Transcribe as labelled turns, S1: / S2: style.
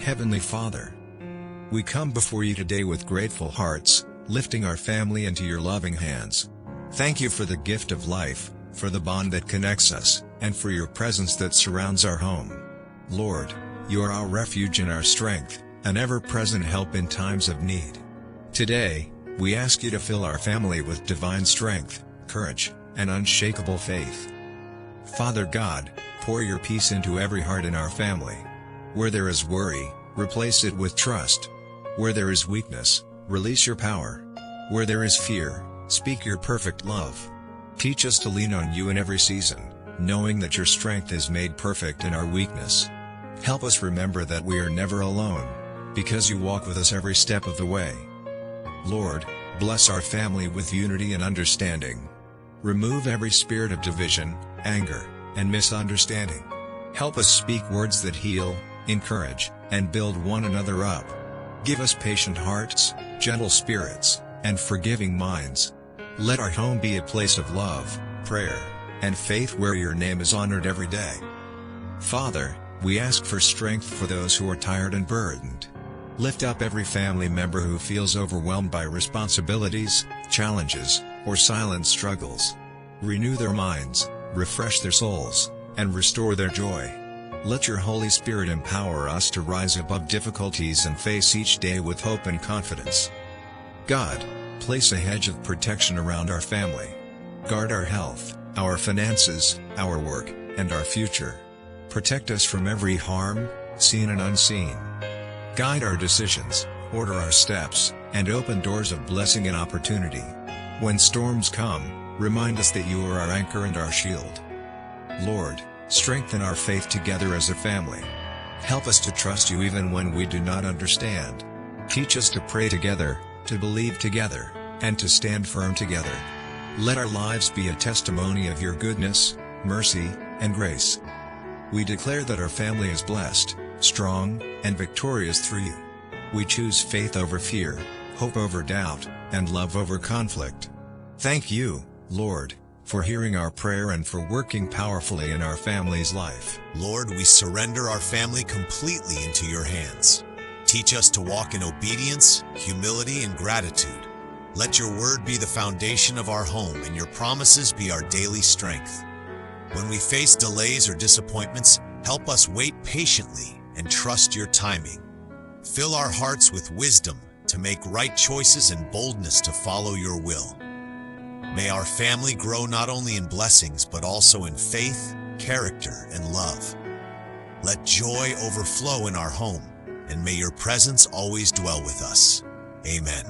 S1: Heavenly Father, we come before you today with grateful hearts, lifting our family into your loving hands. Thank you for the gift of life, for the bond that connects us, and for your presence that surrounds our home. Lord, you are our refuge and our strength, an ever-present help in times of need. Today, we ask you to fill our family with divine strength, courage, and unshakable faith. Father God, pour your peace into every heart in our family. Where there is worry, replace it with trust. Where there is weakness, release your power. Where there is fear, speak your perfect love. Teach us to lean on you in every season, knowing that your strength is made perfect in our weakness. Help us remember that we are never alone, because you walk with us every step of the way. Lord, bless our family with unity and understanding. Remove every spirit of division, anger, and misunderstanding. Help us speak words that heal, encourage, and build one another up. Give us patient hearts, gentle spirits, and forgiving minds. Let our home be a place of love, prayer, and faith where your name is honored every day. Father, we ask for strength for those who are tired and burdened. Lift up every family member who feels overwhelmed by responsibilities, challenges, or silent struggles. Renew their minds, refresh their souls, and restore their joy. Let your Holy Spirit empower us to rise above difficulties and face each day with hope and confidence. God, place a hedge of protection around our family. Guard our health, our finances, our work, and our future. Protect us from every harm, seen and unseen. Guide our decisions, order our steps, and open doors of blessing and opportunity. When storms come, remind us that you are our anchor and our shield. Lord, strengthen our faith together as a family. Help us to trust you even when we do not understand. Teach us to pray together, to believe together, and to stand firm together. Let our lives be a testimony of your goodness, mercy, and grace. We declare that our family is blessed, strong, and victorious through you. We choose faith over fear, hope over doubt, and love over conflict. Thank you, Lord, for hearing our prayer and for working powerfully in our family's life.
S2: Lord, we surrender our family completely into your hands. Teach us to walk in obedience, humility, and gratitude. Let your word be the foundation of our home and your promises be our daily strength. When we face delays or disappointments, help us wait patiently and trust your timing. Fill our hearts with wisdom to make right choices and boldness to follow your will. May our family grow not only in blessings but also in faith, character, and love. Let joy overflow in our home, and may your presence always dwell with us. Amen.